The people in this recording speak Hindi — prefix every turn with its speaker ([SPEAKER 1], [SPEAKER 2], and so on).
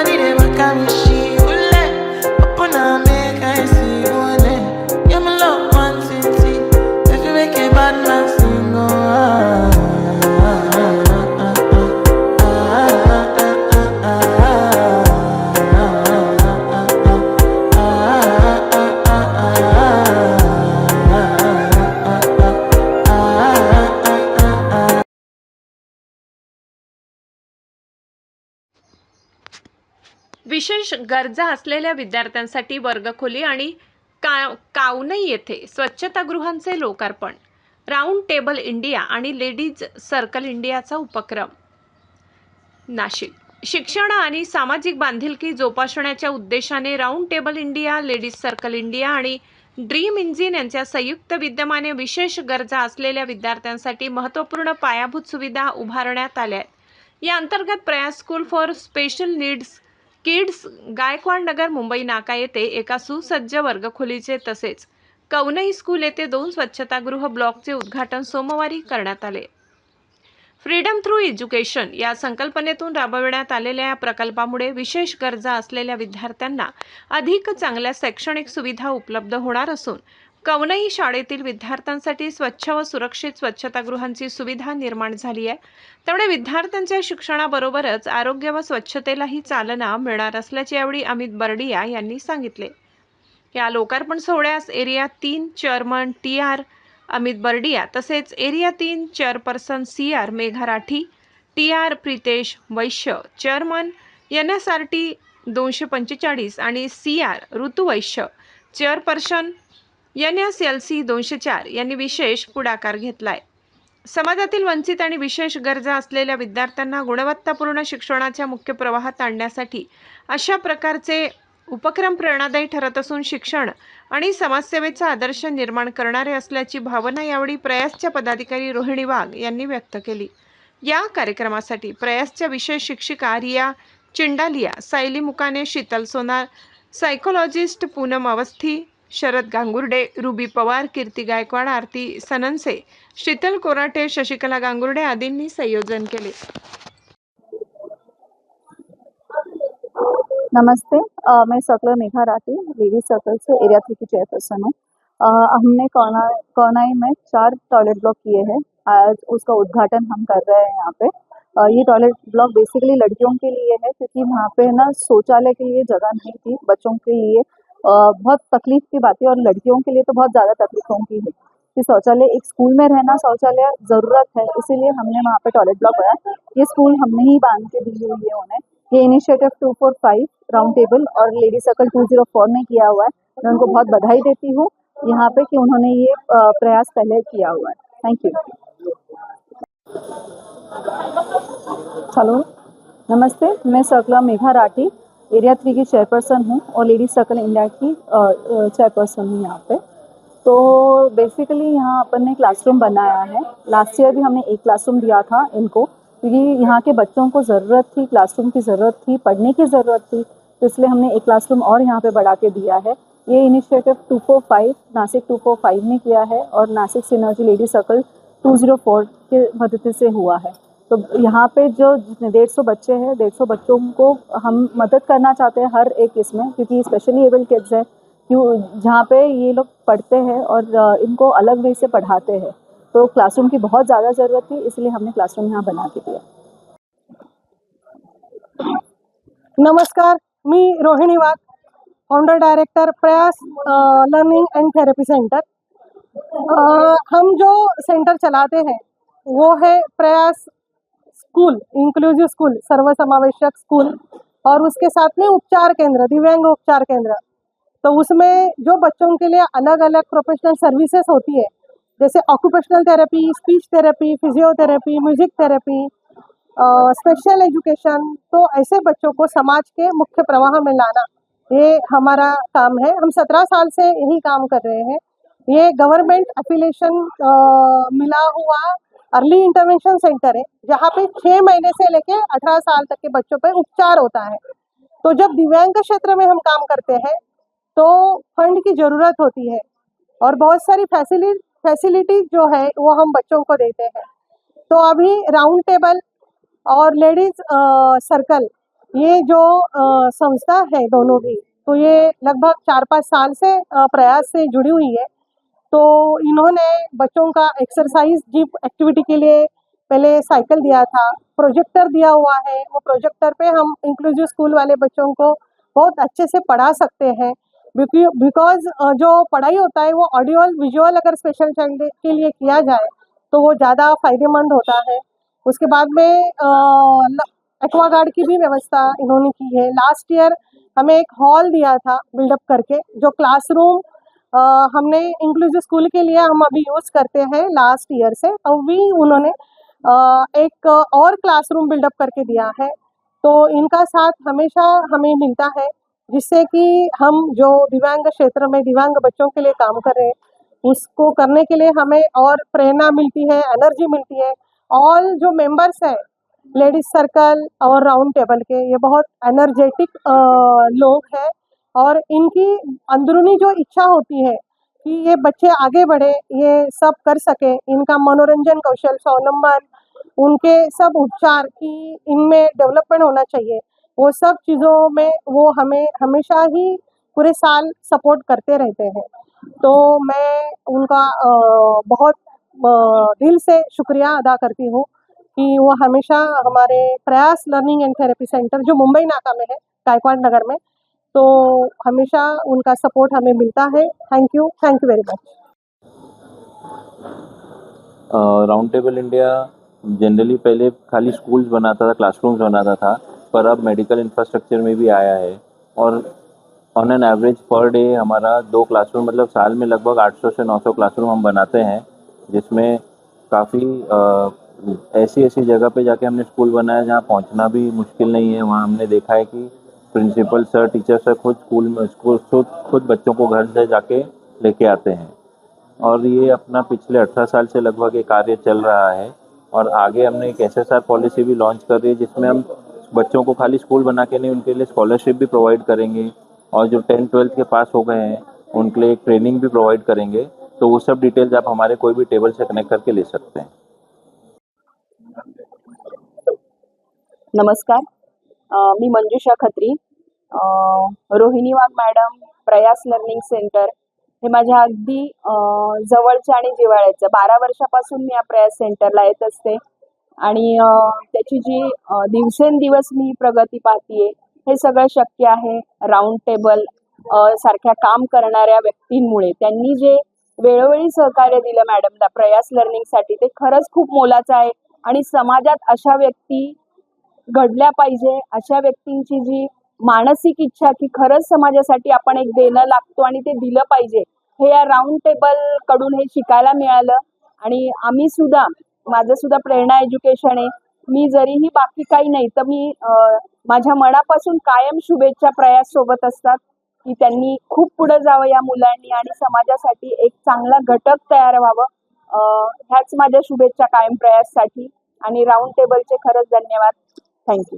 [SPEAKER 1] body they back at me, she will let up on a make I see one day. Yeah, my love one city. If you make a bad man sing,
[SPEAKER 2] विशेष गरजा असलेल्या विद्यार्थ्यांसाठी वर्गखोली आणि कावनई येथे स्वच्छतागृहांचे लोकार्पण. राऊंड टेबल इंडिया आणि लेडीज सर्कल इंडियाचा उपक्रम. नाशिक. शिक्षण आणि सामाजिक बांधिलकी जोपासण्याच्या उद्देशाने round table India, ladies circle India आणि ड्रीम इंजिन यांच्या संयुक्त विद्यमाने विशेष गरजा असलेल्या विद्यार्थ्यांसाठी महत्त्वपूर्ण पायाभूत सुविधा उभारण्यात आल्या आहेत. या अंतर्गत Prayas school for special needs kids, Gaikwad Nagar, Mumbai Naka येथे एका सुसज्ज वर्गखोलीचे तसेच कवनई स्कूल येथे 2 स्वच्छतागृह ब्लॉकचे उद्घाटन सोमवारी करण्यात आले. फ्रीडम थ्रू एज्युकेशन या संकल्पनेतून राबविण्यात आलेल्या या प्रकल्पामुळे विशेष गरजा असलेल्या विद्यार्थ्यांना अधिक चांगल्या शैक्षणिक सुविधा उपलब्ध होणार असून कवनई शाळेतील विद्यार्थ्यांसाठी स्वच्छ व सुरक्षित स्वच्छतागृहांची सुविधा निर्माण झाली आहे. त्यामुळे विद्यार्थ्यांच्या शिक्षणाबरोबरच आरोग्य व स्वच्छतेलाही चालना मिळणार असल्याचे यावेळी अमित बर्डिया यांनी सांगितले. या लोकार्पण सोहळ्यास area 3 chairman TR Amit Bardia तसेच area 3 chairperson CR Megha Rathi, TR Pritesh Vaishya, chairman NSRT 245 आणि CR ऋतू वैश्य, चेअरपर्सन NSLC 204 यांनी विशेष पुढाकार घेतलाय. समाजातील वंचित आणि विशेष गरजा असलेल्या विद्यार्थ्यांना गुणवत्तापूर्ण शिक्षणाच्या मुख्य प्रवाहात आणण्यासाठी अशा प्रकारचे उपक्रम प्रेरणादायी ठरत असून शिक्षण आणि समाजसेवेचा आदर्श निर्माण करणारे असल्याची भावना यावेळी प्रयासच्या पदाधिकारी रोहिणी वाघ यांनी व्यक्त केली. या कार्यक्रमासाठी प्रयासच्या विशेष शिक्षिका रिया चिंडालिया, सायली मुकाने, शीतल सोनार, सायकोलॉजिस्ट पूनम अवस्थी, शरद गांगुर्डे, रुबी पवार, कीर्ती गायकवाड, आरती सननसे, शीतल कोराटे, शशिकला गांगुर्डे आदींनी संयोजन केले.
[SPEAKER 3] नमस्ते, मैं circular Megha Rathi, ladies circle से एरिया 3 की चेयरपर्सन हूँ. हमने कौनाई में 4 टॉयलेट ब्लॉक किए हैं. आज उसका उद्घाटन हम कर रहे हैं यहाँ पे. ये टॉयलेट ब्लॉक बेसिकली लड़कियों के लिए है क्योंकि वहाँ पे ना शौचालय के लिए जगह नहीं थी. बच्चों के लिए बहुत तकलीफ की बात है और लड़कियों के लिए तो बहुत ज़्यादा तकलीफों की है कि शौचालय एक स्कूल में रहना शौचालय ज़रूरत है, इसीलिए हमने वहाँ पे टॉयलेट ब्लॉक बनाया. ये स्कूल हमने ही बांध के दी हुई है उन्हें. ये इनिशिएटिव 245 राउंड टेबल और लेडी सर्कल 204 ने किया हुआ है. मैं उनको बहुत बधाई देती हूँ यहाँ पे कि उन्होंने ये प्रयास पहले किया हुआ है. Thank you. हेलो, नमस्ते, मैं सर्कलर मेघा राठी, एरिया 3 की चेयरपर्सन हूँ और लेडी सर्कल इंडिया की चेयरपर्सन हूँ यहाँ पे. तो बेसिकली यहाँ अपन ने क्लासरूम बनाया है. लास्ट ईयर भी हमने एक क्लासरूम दिया था इनको क्योंकि यहाँ के बच्चों को ज़रूरत थी, क्लासरूम की ज़रूरत थी, पढ़ने की ज़रूरत थी, तो इसलिए हमने एक क्लासरूम और यहाँ पे बढ़ा के दिया है. ये इनिशिएटिव 245 नासिक 245 ने किया है और नासिक सिनर्जी लेडी सर्कल 204 के मदद से हुआ है. तो यहाँ पे जो 150 बच्चे हैं, 150 बच्चों को हम मदद करना चाहते हैं हर एक इसमें, क्योंकि स्पेशली एबल किड्स है जहाँ पे ये लोग पढ़ते हैं और इनको अलग वे से पढ़ाते हैं. तो क्लासरूम की बहुत ज़्यादा ज़रूरत थी, इसलिए हमने क्लासरूम यहाँ बना के दिया.
[SPEAKER 4] नमस्कार, मी रोहिणी वाघ, फाउंडर डायरेक्टर प्रयास लर्निंग एंड थेरेपी सेंटर. हम जो सेंटर चलाते हैं वो है प्रयास स्कूल, इंक्लूसिव स्कूल, सर्वसमावेशक स्कूल, और उसके साथ में उपचार केंद्र, दिव्यांग उपचार केंद्र. तो उसमें जो बच्चों के लिए अलग अलग प्रोफेशनल सर्विसेज होती है, जैसे occupational therapy, speech therapy, physiotherapy, music therapy, special education, तो ऐसे बच्चों को समाज के मुख्य प्रवाह में लाना, ये हमारा काम है. हम 17 साल से यही काम कर रहे हैं. ये गवर्नमेंट एफिलिएशन मिला हुआ अर्ली इंटरवेंशन सेंटर है, जहाँ पे 6 महीने से लेके 18 साल तक के बच्चों पे उपचार होता है. तो जब दिव्यांग क्षेत्र में हम काम करते हैं तो फंड की ज़रूरत होती है और बहुत सारी फैसिलिटीज जो है वो हम बच्चों को देते हैं. तो अभी राउंड टेबल और लेडीज़ सर्कल ये जो संस्था है दोनों भी, तो ये लगभग 4-5 साल से प्रयास से जुड़ी हुई है। तो इन्होंने बच्चों का एक्सरसाइज जिम एक्टिविटी के लिए पहले साइकिल दिया था, प्रोजेक्टर दिया हुआ है। वो प्रोजेक्टर पे हम इंक्लूसिव स्कूल वाले बच्चों को बहुत अच्छे से पढ़ा सकते हैं, बिकॉज जो पढ़ाई होता है वो ऑडियो विजुअल अगर स्पेशल चाइल्ड के लिए किया जाए तो वो ज़्यादा फायदेमंद होता है। उसके बाद में एक्वागार्ड की भी व्यवस्था इन्होंने की है। लास्ट ईयर हमें एक हॉल दिया था बिल्डअप करके, जो क्लासरूम हमने इंक्लूसिव स्कूल के लिए हम अभी यूज़ करते हैं लास्ट ईयर से। अभी उन्होंने एक और क्लासरूम बिल्डअप करके दिया है। तो इनका साथ हमेशा हमें मिलता है, जिससे कि हम जो दिव्यांग क्षेत्र में दिव्यांग बच्चों के लिए काम कर रहे हैं उसको करने के लिए हमें और प्रेरणा मिलती है, एनर्जी मिलती है। ऑल जो मेंबर्स हैं लेडीज सर्कल और राउंड टेबल के, ये बहुत एनर्जेटिक लोग हैं और इनकी अंदरूनी जो इच्छा होती है कि ये बच्चे आगे बढ़े, ये सब कर सके, इनका मनोरंजन कौशल, स्वावलंबन, उनके सब उपचार की इनमें डेवलपमेंट होना चाहिए, वो सब चीज़ों में वो हमें हमेशा ही पूरे साल सपोर्ट करते रहते हैं। तो मैं उनका बहुत दिल से शुक्रिया अदा करती हूँ कि वो हमेशा हमारे प्रयास लर्निंग एंड थेरेपी सेंटर जो मुंबई नाका में है, गायकवाड़ नगर में, तो हमेशा उनका सपोर्ट हमें मिलता है। Thank you very much.
[SPEAKER 5] Round table India generally पहले खाली स्कूल्स बनाता था, क्लासरूम्स बनाता था, पर अब मेडिकल इंफ्रास्ट्रक्चर में भी आया है। और on an average per day हमारा 2 क्लासरूम, मतलब साल में लगभग 800 से 900 क्लासरूम हम बनाते हैं, जिसमें काफ़ी ऐसी जगह पे जाके हमने स्कूल बनाया जहाँ पहुँचना भी मुश्किल नहीं है। वहाँ हमने देखा है कि प्रिंसिपल सर, टीचर सर खुद खुद बच्चों को घर से जाके लेके आते हैं। और ये अपना पिछले 18 साल से लगभग ये कार्य चल रहा है। और आगे हमने एक SSR पॉलिसी भी लॉन्च कर रही है, जिसमें हम बच्चों को खाली स्कूल बना के नहीं, उनके लिए स्कॉलरशिप भी प्रोवाइड करेंगे और जो 10th-12th के पास हो गए हैं उनके लिए एक ट्रेनिंग भी प्रोवाइड करेंगे। तो वो सब डिटेल्स आप हमारे कोई भी टेबल से कनेक्ट करके ले सकते हैं।
[SPEAKER 6] नमस्कार, मी मंजुषा खत्री, रोहिणी वाघ मॅडम, प्रयास लर्निंग सेंटर हे माझ्या अगदी जवळचं आणि जिव्हाळ्याचं. 12 वर्षापासून मी या प्रयास सेंटरला येत असते आणि त्याची जी दिवसेंदिवस मी प्रगती पाहतीये, हे सगळं शक्य आहे राऊंड टेबल सारख्या काम करणाऱ्या व्यक्तींमुळे. त्यांनी जे वेळोवेळी सहकार्य दिलं मॅडमला प्रयास लर्निंगसाठी, ते खरंच खूप मोलाचं आहे आणि समाजात अशा व्यक्ती घडल्या पाहिजे. अशा व्यक्तींची जी मानसिक इच्छा की खरंच समाजासाठी आपण एक देणं लागतो आणि ते दिलं पाहिजे, हे या राऊंड टेबल कडून हे शिकायला मिळालं. आणि आम्ही सुद्धा, माझं सुद्धा प्रेरणा एज्युकेशन आहे. मी जरीही बाकी काही नाही तर मी माझ्या मनापासून कायम शुभेच्छा प्रयास सोबत असतात की त्यांनी खूप पुढे जावं या मुलांनी आणि समाजासाठी एक चांगला घटक तयार व्हावं. ह्याच माझ्या शुभेच्छा कायम प्रयाससाठी. आणि राऊंड टेबलचे खरंच धन्यवाद. थँक्यू.